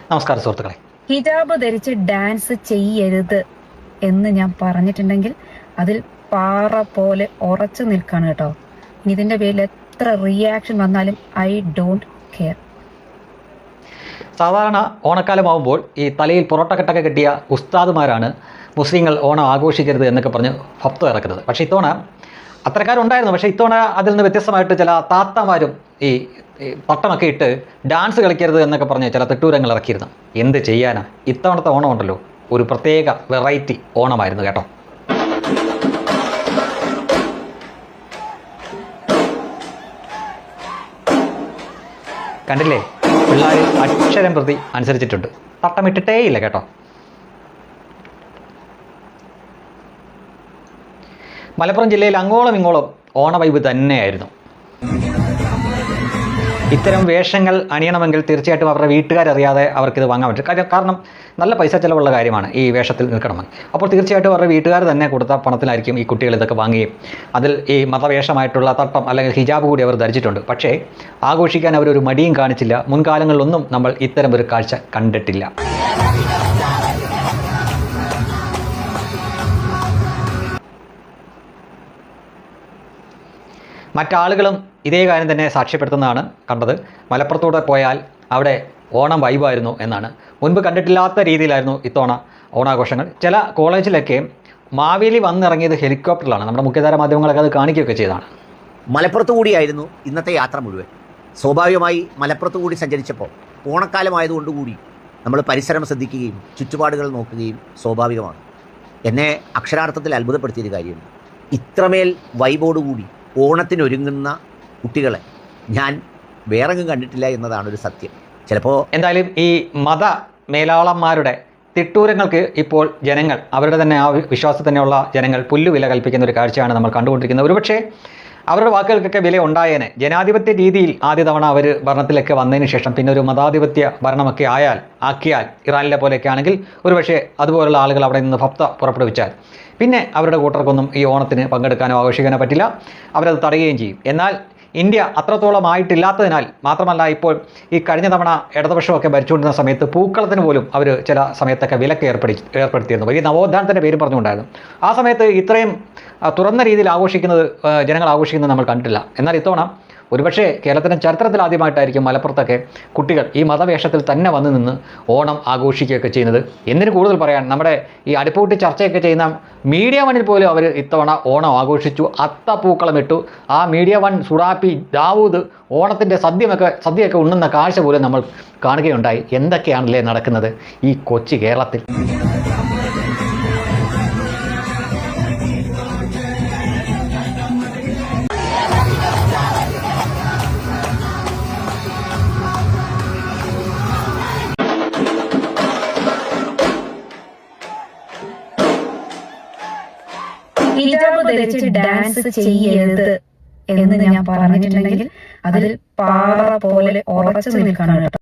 നമസ്കാരം സുഹൃത്തുക്കളെ. ഹിജാബ് ധരിച്ച് ഡാൻസ് ചെയ്യരുത് എന്ന് ഞാൻ പറഞ്ഞിട്ടുണ്ടെങ്കിൽ അതിൽ പാറ പോലെ ഉറച്ചു നിൽക്കാണ് കേട്ടോ. ഇനി ഇതിന്റെ പേരിൽ എത്ര റിയാക്ഷൻ വന്നാലും ഐ ഡോണ്ട് കെയർ. സാധാരണ ഓണക്കാലമാകുമ്പോൾ ഈ തലയിൽ പൊറോട്ടക്കെട്ടൊക്കെ കെട്ടിയ ഉസ്താദുമാരാണ് മുസ്ലിങ്ങൾ ഓണം ആഘോഷിക്കരുത് എന്നൊക്കെ പറഞ്ഞ് ഫത്വ ഇറക്കുന്നത്. പക്ഷേ ഇത്തവണ അത്തരക്കാരുണ്ടായിരുന്നു. പക്ഷേ ഇത്തവണ അതിൽ നിന്ന് വ്യത്യസ്തമായിട്ട് ചില താത്തമാരും ഈ പട്ടമൊക്കെ ഇട്ട് ഡാൻസ് കളിക്കരുത് എന്നൊക്കെ പറഞ്ഞ് ചില തിട്ടൂരങ്ങൾ ഇറക്കിയിരുന്നു. എന്ത് ചെയ്യാനാ, ഇത്തവണത്തെ ഓണം ഉണ്ടല്ലോ ഒരു പ്രത്യേക വെറൈറ്റി ഓണമായിരുന്നു കേട്ടോ. കണ്ടില്ലേ, പിള്ളേർ അക്ഷരം പ്രതി അനുസരിച്ചിട്ടുണ്ട്. തട്ടമിട്ടിട്ടേ ഇല്ല കേട്ടോ. മലപ്പുറം ജില്ലയിൽ അങ്ങോളം ഇങ്ങോളം ഓണ വൈബ് തന്നെയായിരുന്നു. ഇത്തരം വേഷങ്ങൾ അണിയണമെങ്കിൽ തീർച്ചയായിട്ടും അവരുടെ വീട്ടുകാരറിയാതെ അവർക്കിത് വാങ്ങാൻ പറ്റും. കാരണം നല്ല പൈസ ചിലവുള്ള കാര്യമാണ് ഈ വേഷത്തിൽ നിൽക്കണമെങ്കിൽ. അപ്പോൾ തീർച്ചയായിട്ടും അവരുടെ വീട്ടുകാർ തന്നെ കൊടുത്ത പണത്തിലായിരിക്കും ഈ കുട്ടികൾ ഇതൊക്കെ വാങ്ങുകയും അതിൽ ഈ മതവേഷമായിട്ടുള്ള തട്ടം അല്ലെങ്കിൽ ഹിജാബ് കൂടി അവർ ധരിച്ചിട്ടുണ്ട്. പക്ഷേ ആഘോഷിക്കാൻ അവരൊരു മടിയും കാണിച്ചില്ല. മുൻകാലങ്ങളിലൊന്നും നമ്മൾ ഇത്തരം ഒരു കാഴ്ച കണ്ടിട്ടില്ല. മറ്റാളുകളും ഇതേ കാര്യം തന്നെ സാക്ഷ്യപ്പെടുത്തുന്നതാണ് കണ്ടത്. മലപ്പുറത്തൂടെ പോയാൽ അവിടെ ഓണം വൈബായിരുന്നു എന്നാണ്. മുൻപ് കണ്ടിട്ടില്ലാത്ത രീതിയിലായിരുന്നു ഇത്തവണ ഓണാഘോഷങ്ങൾ. ചില കോളേജിലൊക്കെ മാവേലി വന്നിറങ്ങിയത് ഹെലികോപ്റ്ററിലാണ്. നമ്മുടെ മുഖ്യധാര മാധ്യമങ്ങളൊക്കെ അത് കാണിക്കുകയൊക്കെ ചെയ്തതാണ്. മലപ്പുറത്ത് കൂടിയായിരുന്നു ഇന്നത്തെ യാത്ര മുഴുവൻ. സ്വാഭാവികമായി മലപ്പുറത്ത് കൂടി സഞ്ചരിച്ചപ്പോൾ ഓണക്കാലമായതുകൊണ്ടുകൂടി നമ്മൾ പരിസരം ശ്രദ്ധിക്കുകയും ചുറ്റുപാടുകൾ നോക്കുകയും സ്വാഭാവികമാണ്. എന്നെ അക്ഷരാർത്ഥത്തിൽ അത്ഭുതപ്പെടുത്തിയൊരു കാര്യമുണ്ട്. ഇത്രമേൽ വൈബോടുകൂടി ഓണത്തിനൊരുങ്ങുന്ന കുട്ടികളെ ഞാൻ വേറെങ്ങും കണ്ടിട്ടില്ല എന്നതാണ് ഒരു സത്യം. ചിലപ്പോൾ എന്തായാലും ഈ മത മേലാളന്മാരുടെ തിട്ടൂരങ്ങൾക്ക് ഇപ്പോൾ ജനങ്ങൾ അവരുടെ തന്നെ ആ വിശ്വാസത്തിൽ തന്നെയുള്ള ജനങ്ങൾ പുല്ലുവില കൽപ്പിക്കുന്ന ഒരു കാഴ്ചയാണ് നമ്മൾ കണ്ടുകൊണ്ടിരിക്കുന്നത്. ഒരുപക്ഷെ അവരുടെ വാക്കുകൾക്കൊക്കെ വില ഉണ്ടായേനെ. ജനാധിപത്യ രീതിയിൽ ആദ്യ തവണ അവർ ഭരണത്തിലൊക്കെ വന്നതിന് ശേഷം പിന്നെ ഒരു മതാധിപത്യ ഭരണമൊക്കെ ആക്കിയാൽ ഇറാനിലെ പോലെയൊക്കെ ആണെങ്കിൽ ഒരുപക്ഷെ അതുപോലുള്ള ആളുകൾ അവിടെ നിന്ന് ഫത്വ പുറപ്പെടുവിച്ചാൽ പിന്നെ അവരുടെ കൂട്ടർക്കൊന്നും ഈ ഓണത്തിന് പങ്കെടുക്കാനോ ആഘോഷിക്കാനോ പറ്റില്ല. അവരത് തടയുകയും ചെയ്യും. എന്നാൽ ഇന്ത്യ അത്രത്തോളം ആയിട്ടില്ലാത്തതിനാൽ മാത്രമല്ല, ഇപ്പോൾ ഈ കഴിഞ്ഞ തവണ ഇടതുപക്ഷമൊക്കെ ഭരിച്ചുകൊണ്ടിരുന്ന സമയത്ത് പൂക്കളത്തിന് പോലും അവർ ചില സമയത്തൊക്കെ വിലക്ക് ഏർപ്പെടുത്തിയിരുന്നു. വലിയ നവോത്ഥാനത്തിൻ്റെ പേരും പറഞ്ഞുകൊണ്ടായിരുന്നു. ആ സമയത്ത് ഇത്രയും തുറന്ന രീതിയിൽ ജനങ്ങൾ ആഘോഷിക്കുന്നത് നമ്മൾ കണ്ടിട്ടില്ല. എന്നാൽ ഇത്തവണ ഒരുപക്ഷെ കേരളത്തിൻ്റെ ചരിത്രത്തിൽ ആദ്യമായിട്ടായിരിക്കും മലപ്പുറത്തൊക്കെ കുട്ടികൾ ഈ മതവേഷത്തിൽ തന്നെ വന്നു നിന്ന് ഓണം ആഘോഷിക്കുകയൊക്കെ ചെയ്യുന്നത്. എന്തിനു കൂടുതൽ പറയാൻ, നമ്മുടെ ഈ അടുപ്പൂട്ടി ചർച്ചയൊക്കെ ചെയ്യുന്ന മീഡിയ വണ്ണിൽ പോലും അവർ ഇത്തവണ ഓണം ആഘോഷിച്ചു. അത്തപ്പൂക്കളമിട്ടു. ആ മീഡിയ വൺ സുഡാപ്പി ദാവൂദ് ഓണത്തിൻ്റെ സദ്യയൊക്കെ ഉണ്ണുന്ന കാഴ്ച പോലും നമ്മൾ കാണുകയുണ്ടായി. എന്തൊക്കെയാണല്ലേ നടക്കുന്നത് ഈ കൊച്ചു കേരളത്തിൽ. ഹിജാബ് ധരിച്ച് ഡാൻസ് ചെയ്യരുത് എന്ന് ഞാൻ പറഞ്ഞിട്ടുണ്ടെങ്കിൽ അതിൽ പാറ പോലെ ഉറച്ചു നിൽക്കാണ് കേട്ടോ.